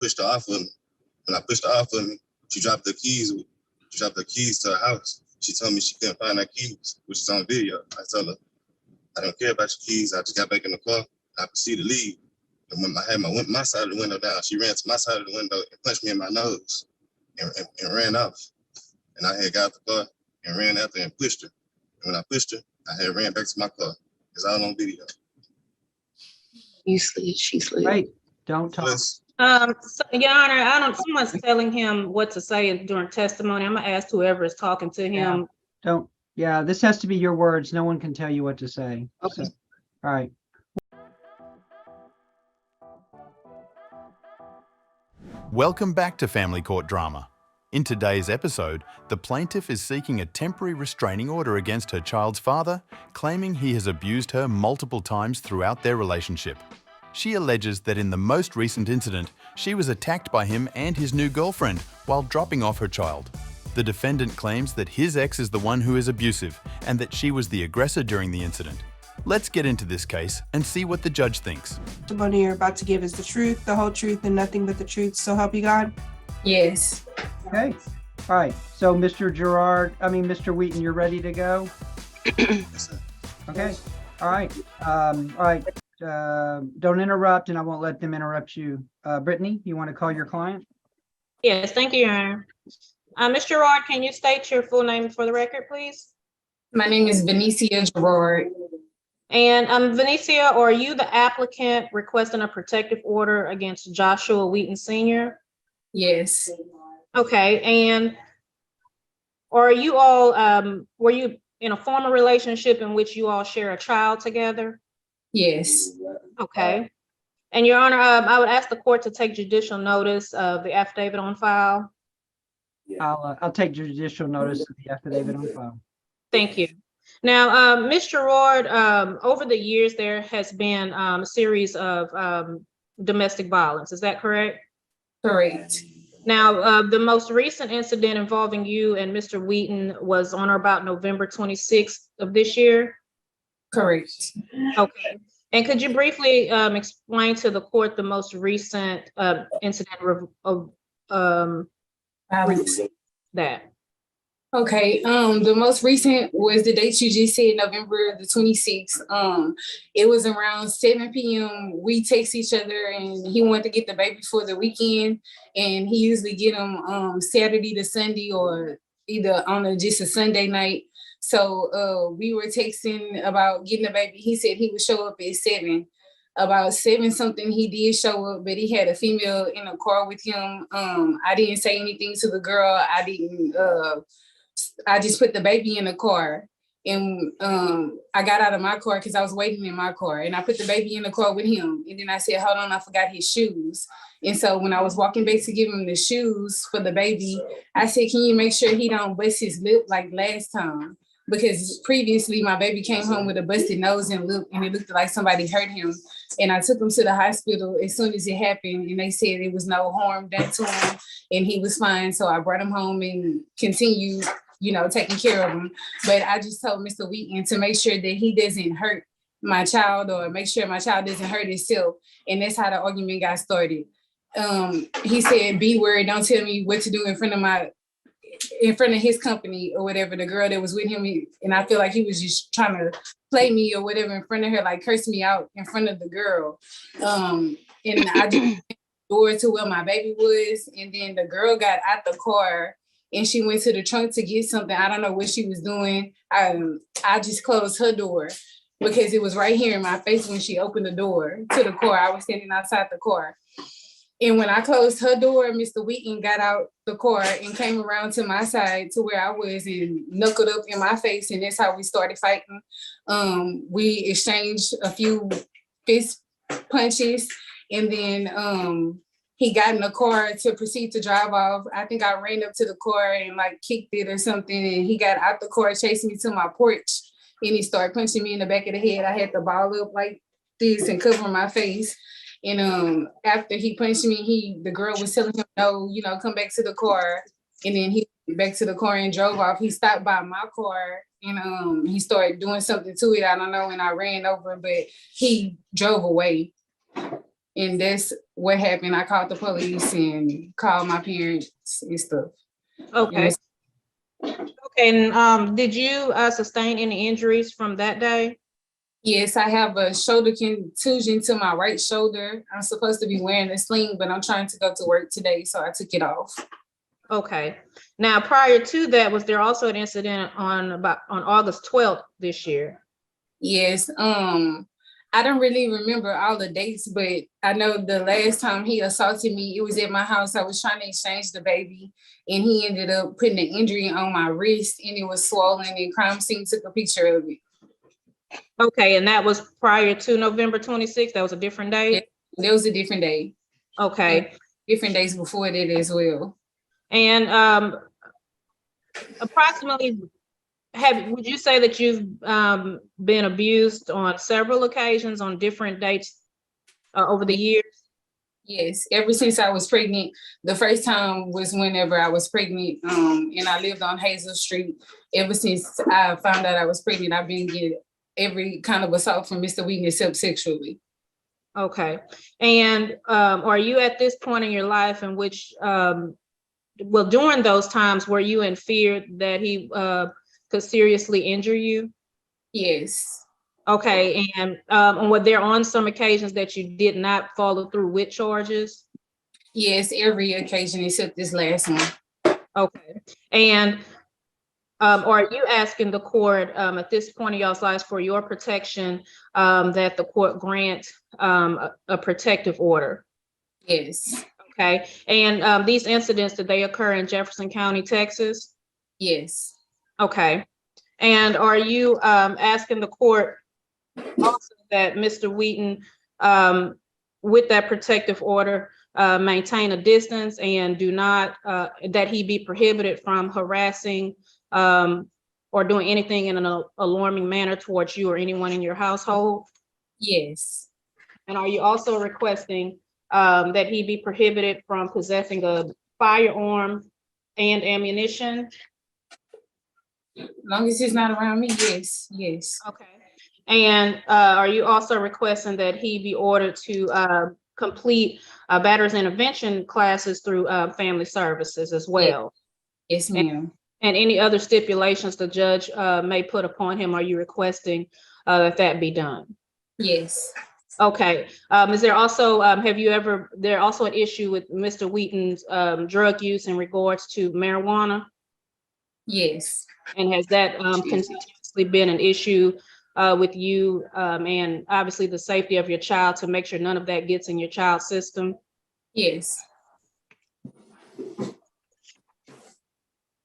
pushed her off of me. When I pushed her off of me, she dropped the keys. She dropped the keys to her house. She told me she couldn't find her keys, which is on video. I told her, I don't care about your keys. I just got back in the car. I proceeded to leave. And when I had my side of the window down, she ran to my side of the window and punched me in my nose and ran off. And I had got out the car and ran after and pushed her. And when I pushed her, I had ran back to my car. It's all on video. You slid, she slid. Right. Don't talk. Plus, So, Your Honor, someone's telling him what to say during testimony. I'm gonna ask whoever is talking to him. Yeah, this has to be your words. No one can tell you what to say. Okay. So, all right. Welcome back to Family Court Drama. In today's episode, the plaintiff is seeking a temporary restraining order against her child's father, claiming he has abused her multiple times throughout their relationship. She alleges that in the most recent incident, she was attacked by him and his new girlfriend while dropping off her child. The defendant claims that his ex is the one who is abusive and that she was the aggressor during the incident. Let's get into this case and see what the judge thinks. The testimony you're about to give is the truth, the whole truth, and nothing but the truth. So help you God? Yes. Okay. All right. So, Mr. Wheaton, you're ready to go? Okay. All right. All right. Don't interrupt, and I won't let them interrupt you. Brittany, you want to call your client? Yes, thank you, Your Honor. Ms. Gerard, can you state your full name for the record, please? My name is Benicia Gerard. And Venicia, are you the applicant requesting a protective order against Joshua Wheaton Sr.? Yes. Okay, and are you all, were you in a former relationship in which you all share a child together? Yes. Okay. And Your Honor, I would ask the court to take judicial notice of the affidavit on file. I'll take judicial notice of the affidavit on file. Thank you. Now, Ms. Gerard, over the years, there has been a series of domestic violence. Is that correct? Correct. Now, the most recent incident involving you and Mr. Wheaton was on or about November 26th of this year? Correct. Okay. And could you briefly explain to the court the most recent incident of Violence. that? Okay, the most recent was the date you just said, November the 26th. It was around 7 p.m. We text each other and he wanted to get the baby for the weekend, and he usually get them Saturday to Sunday or either on just a Sunday night. So we were texting about getting the baby. He said he would show up at 7. About 7 something, he did show up, but he had a female in a car with him. I didn't say anything to the girl. I just put the baby in the car, and I got out of my car because I was waiting in my car, and I put the baby in the car with him. And then I said, hold on, I forgot his shoes. And so when I was walking back to give him the shoes for the baby, I said, can you make sure he don't bust his lip like last time? Because previously my baby came home with a busted nose and lip, and it looked like somebody hurt him. And I took him to the hospital as soon as it happened, and they said it was no harm done to him and he was fine. So I brought him home and continued, taking care of him. But I just told Mr. Wheaton to make sure that he doesn't hurt my child, or make sure my child doesn't hurt himself. And that's how the argument got started. He said, "B word, don't tell me what to do in front of his company," or whatever, the girl that was with him. And I feel like he was just trying to play me or whatever in front of her, like curse me out in front of the girl. And I just door to where my baby was. And then the girl got out the car and she went to the trunk to get something. I don't know what she was doing. I just closed her door because it was right here in my face when she opened the door to the car. I was standing outside the car. And when I closed her door, Mr. Wheaton got out the car and came around to my side to where I was and knuckled up in my face. And that's how we started fighting. We exchanged a few fist punches. And then he got in the car to proceed to drive off. I think I ran up to the car and kicked it or something. And he got out the car, chased me to my porch. And he started punching me in the back of the head. I had to ball up like this and cover my face. And after he punched me, the girl was telling him, no, come back to the car. And then he went back to the car and drove off. He stopped by my car and he started doing something to it. I don't know. And I ran over, but he drove away. And that's what happened. I called the police and called my parents and stuff. Okay. Okay, and did you sustain any injuries from that day? Yes, I have a shoulder contusion to my right shoulder. I'm supposed to be wearing a sling, but I'm trying to go to work today, so I took it off. Okay. Now, prior to that, was there also an incident on August 12th this year? Yes. I don't really remember all the dates, but I know the last time he assaulted me, it was at my house. I was trying to exchange the baby, and he ended up putting an injury on my wrist, and it was swollen, and crime scene took a picture of it. Okay, and that was prior to November 26th? That was a different day? That was a different day. Okay. And different days before that as well. And approximately, would you say that you've been abused on several occasions on different dates over the years? Yes, ever since I was pregnant. The first time was whenever I was pregnant, and I lived on Hazel Street. Ever since I found out I was pregnant, I've been getting every kind of assault from Mr. Wheaton except sexually. Okay. And are you at this point in your life in which, well, during those times, were you in fear that he could seriously injure you? Yes. Okay, and were there on some occasions that you did not follow through with charges? Yes, every occasion except this last one. Okay, and are you asking the court at this point in y'all's lives for your protection that the court grant a protective order? Yes. Okay, and these incidents, did they occur in Jefferson County, Texas? Yes. Okay, and are you asking the court also that Mr. Wheaton, with that protective order, maintain a distance and do not, that he be prohibited from harassing or doing anything in an alarming manner towards you or anyone in your household? Yes. And are you also requesting that he be prohibited from possessing a firearm and ammunition? As long as he's not around me, yes. Yes. Okay. And are you also requesting that he be ordered to complete batter's intervention classes through family services as well? Yes, ma'am. And any other stipulations the judge may put upon him, are you requesting that be done? Yes. Okay. Is there also, there also an issue with Mr. Wheaton's drug use in regards to marijuana? Yes. And has that continuously been an issue with you and obviously the safety of your child to make sure none of that gets in your child's system? Yes.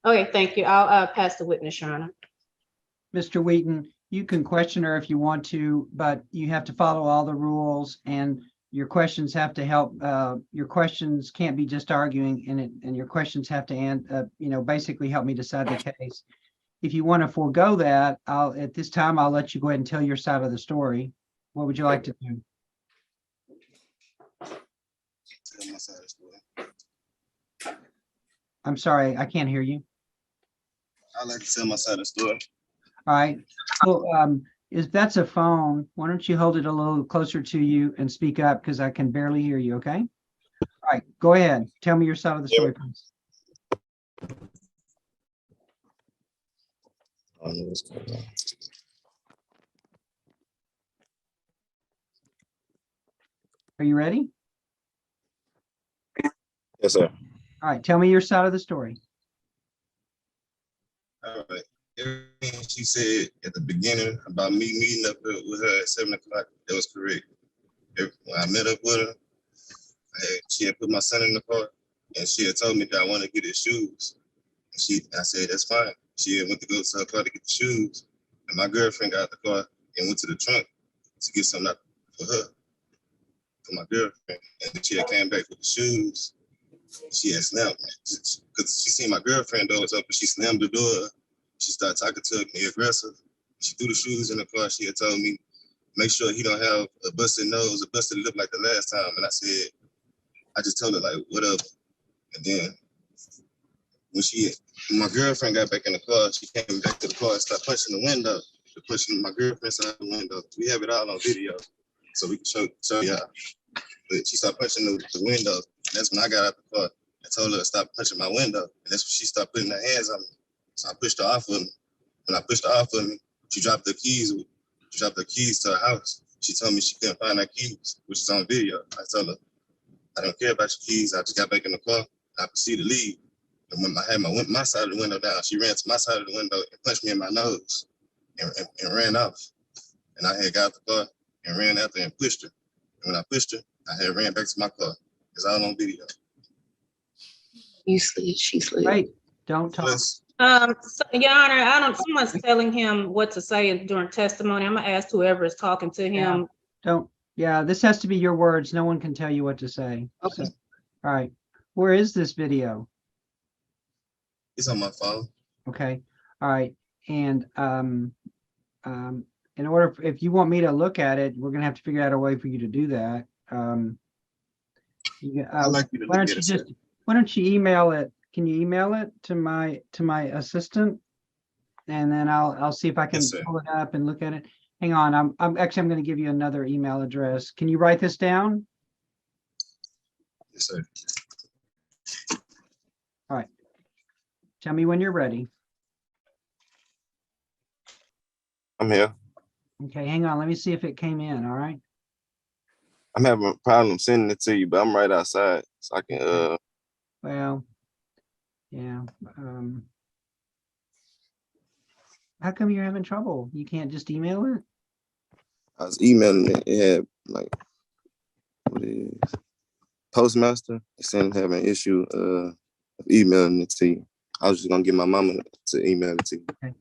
Okay, thank you. I'll pass the witness, Your Honor. Mr. Wheaton, you can question her if you want to, but you have to follow all the rules and your questions have to help. Your questions can't be just arguing and your questions have to, basically help me decide the case. If you want to forego that, at this time, I'll let you go ahead and tell your side of the story. What would you like to do? Tell my side of the story. I'm sorry, I can't hear you. I like to tell my side of the story. All right. Well, if that's a phone, why don't you hold it a little closer to you and speak up because I can barely hear you, okay? All right, go ahead. Tell me your side of the story, please. I don't know what's going on. Are you ready? Yes, sir. All right, tell me your side of the story. All right. Everything she said at the beginning about me meeting up with her at 7 o'clock, that was correct. When I met up with her, she had put my son in the car and she had told me that I want to get his shoes. I said, that's fine. She had went to go to her car to get the shoes. And my girlfriend got out the car and went to the trunk to get something out for her, for my girlfriend. And then she had came back with the shoes. She had slammed me because she seen my girlfriend door was open. She slammed the door. She started talking to me aggressive. She threw the shoes in the car. She had told me, make sure he don't have a busted nose, a busted lip like the last time. And I said, I just told her like, whatever. And then when my girlfriend got back in the car, she came back to the car and started punching the window. Pushing my girlfriend side of the window. We have it all on video, so we can show y'all. but she started punching the window. And that's when I got out the car and told her to stop punching my window. And that's when she started putting her hands on me. So I pushed her off of me. When I pushed her off of me, she dropped the keys. She dropped the keys to her house. She told me she couldn't find her keys, which is on video. I told her, I don't care about your keys. I just got back in the car. I proceeded to leave. And when I had my side of the window down, she ran to my side of the window and punched me in my nose and ran off. And I had got out the car and ran after and pushed her. And when I pushed her, I had ran back to my car. It's all on video. You slid, she slid. Right, don't talk. Plus, So, Your Honor, someone's telling him what to say during testimony. I'm gonna ask whoever is talking to him. Yeah, this has to be your words. No one can tell you what to say. Okay. So, all right, where is this video? it's on my phone. Okay, all right, and in order, if you want me to look at it, we're gonna have to figure out a way for you to do that. I'd like you to Why look don't at you it. just, why don't you email it? Can you email it to my assistant? And then I'll see if I can Yes, sir. pull it up and look at it. Hang on, I'm going to give you another email address. Can you write this down? Yes, sir. Tell me when you're ready. I'm here. Okay, hang on. Let me see if it came in. All right. I'm having a problem sending it to you, but I'm right outside, so I can. Well, yeah. How come you're having trouble? You can't just email it? I was emailing it. It had like what is Postmaster. It said having an issue of emailing it to you. I was just gonna get my mama to email it to you. Okay.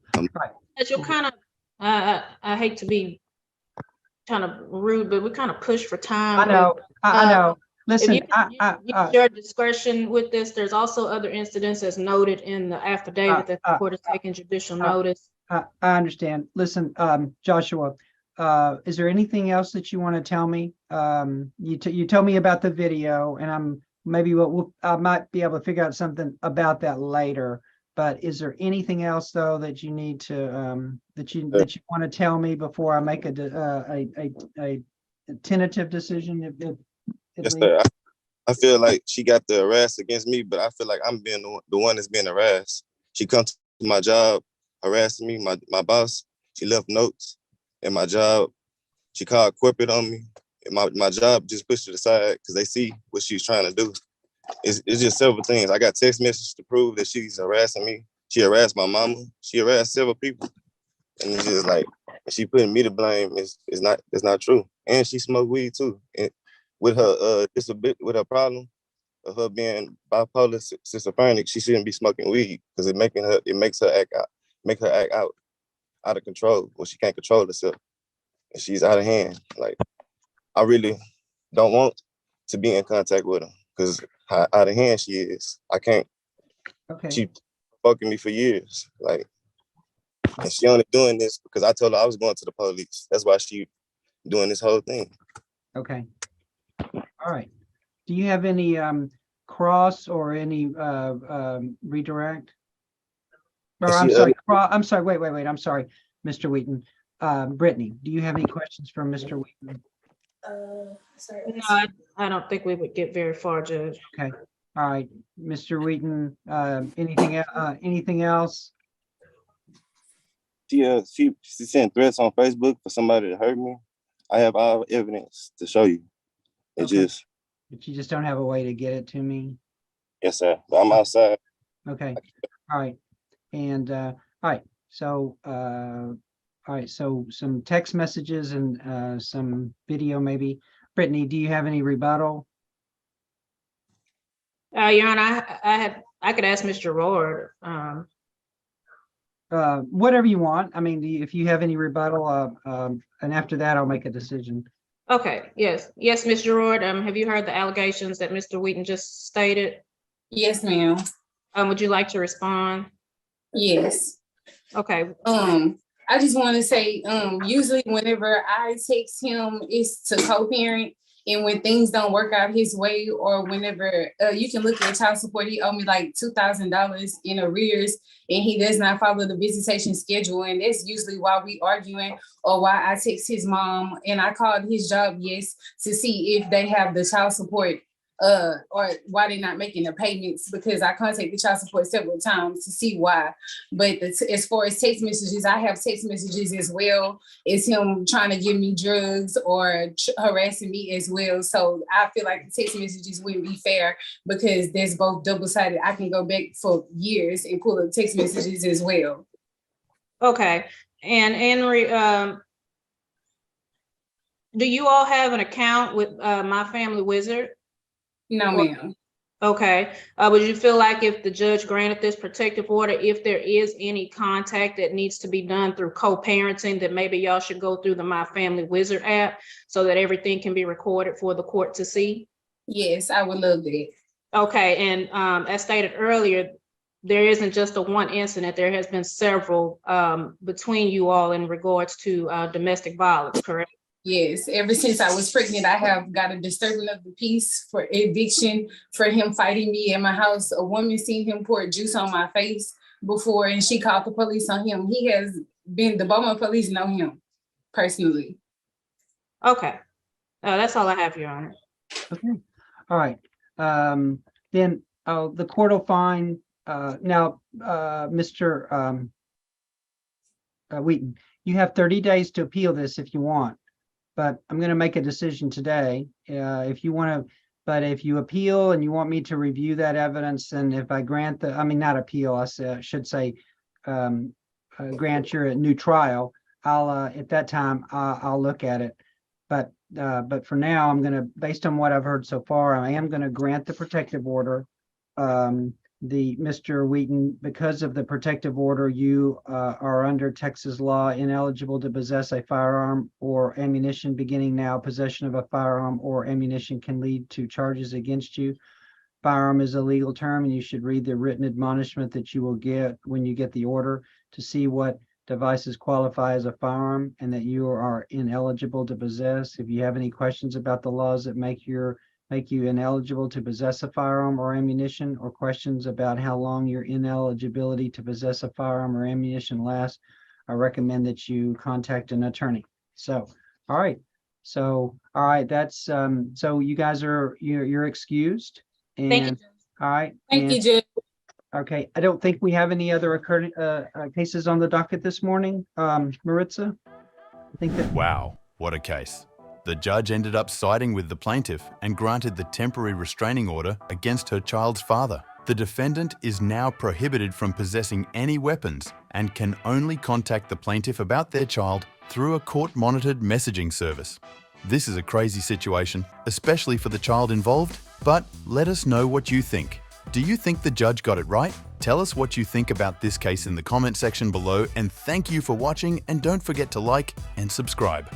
But you're kind of, I hate to be kind of rude, but we kind of push for time. I know. I know. If Listen, you use your discretion with this, there's also other incidents as noted in the affidavit that the court is taking judicial notice. I understand. Listen, Joshua, is there anything else that you want to tell me? You told me about the video, and I might be able to figure out something about that later. But is there anything else though that you need to that you want to tell me before I make a tentative decision? Yes, sir. I feel like she got the harass against me, but I feel like I'm being the one that's being harassed. She comes to my job harassing me, my boss. She left notes in my job. She called corporate on me. And my job just pushed it aside because they see what she's trying to do. It's just several things. I got text messages to prove that she's harassing me. She harassed my mama. She harassed several people. And it's just like, she putting me to blame. It's not true. And she smoked weed too. And with her with her problem of her being bipolar schizophrenic, she shouldn't be smoking weed because it makes her act out of control when she can't control herself. And she's out of hand. Like, I really don't want to be in contact with her because how out of hand she is. I can't. Okay. She fucking me for years. Like, and she only doing this because I told her I was going to the police. That's why she doing this whole thing. Okay. All right. Do you have any cross or any redirect? Or I'm sorry. I'm sorry. Wait. I'm sorry, Mr. Wheaton. Brittany, do you have any questions from Mr. Wheaton? Sorry. No, I don't think we would get very far, Judge. Okay. All right, Mr. Wheaton. Anything else? She sent threats on Facebook for somebody to hurt me. I have all evidence to show you. But you just don't have a way to get it to me. Yes, sir. But I'm outside. Okay. All right. And all right. So so some text messages and some video maybe. Brittany, do you have any rebuttal? Your Honor, I could ask Mr. Roard. Whatever you want. I mean, if you have any rebuttal, and after that, I'll make a decision. Okay, yes, Mr. Roard, have you heard the allegations that Mr. Wheaton just stated? Yes, ma'am. Would you like to respond? Yes. Okay. I just want to say, usually whenever I text him, it's to co-parent. And when things don't work out his way, or whenever you can look at child support, he owed me like $2,000 in arrears, and he does not follow the visitation schedule. And that's usually why we arguing, or why I text his mom and I called his job, yes, to see if they have the child support or why they're not making the payments, because I contacted the child support several times to see why. But as far as text messages, I have text messages as well. It's him trying to give me drugs or harassing me as well. So I feel like the text messages wouldn't be fair, because there's both double-sided. I can go back for years and pull up text messages as well. Okay. And Henry, do you all have an account with My Family Wizard? No, ma'am. Okay. Would you feel like if the judge granted this protective order, if there is any contact that needs to be done through co-parenting, that maybe y'all should go through the My Family Wizard app so that everything can be recorded for the court to see? Yes, I would love that. Okay. And as stated earlier, there isn't just a one incident. There has been several between you all in regards to domestic violence, correct? Yes, ever since I was pregnant, I have got a disturbance of the peace for eviction for him fighting me in my house. A woman seen him pour juice on my face before, and she called the police on him. He has been, the Beaumont police know him personally. Okay. That's all I have, Your Honor. Okay, all right. Then the court will find, now, Mr. Wheaton, you have 30 days to appeal this if you want, but I'm going to make a decision today. If you want to, but if you appeal and you want me to review that evidence, and if I grant the, I mean, not appeal, I should say, grant your new trial, I'll, at that time, I'll look at it. But for now, I'm going to, based on what I've heard so far, I am going to grant the protective order. Mr. Wheaton, because of the protective order, you are under Texas law ineligible to possess a firearm or ammunition. Beginning now, possession of a firearm or ammunition can lead to charges against you. Firearm is a legal term, and you should read the written admonishment that you will get when you get the order to see what devices qualify as a firearm and that you are ineligible to possess. If you have any questions about the laws that make you ineligible to possess a firearm or ammunition, or questions about how long your ineligibility to possess a firearm or ammunition lasts, I recommend that you contact an attorney. So, all right. So, all right, that's, so you guys are, you're excused. And, Thank you. all right. Thank you, Judge. Okay, I don't think we have any other cases on the docket this morning. Maritza? I think that. Wow, what a case. The judge ended up siding with the plaintiff and granted the temporary restraining order against her child's father. The defendant is now prohibited from possessing any weapons and can only contact the plaintiff about their child through a court-monitored messaging service. This is a crazy situation, especially for the child involved, but let us know what you think. Do you think the judge got it right? Tell us what you think about this case in the comment section below, and thank you for watching, and don't forget to like and subscribe.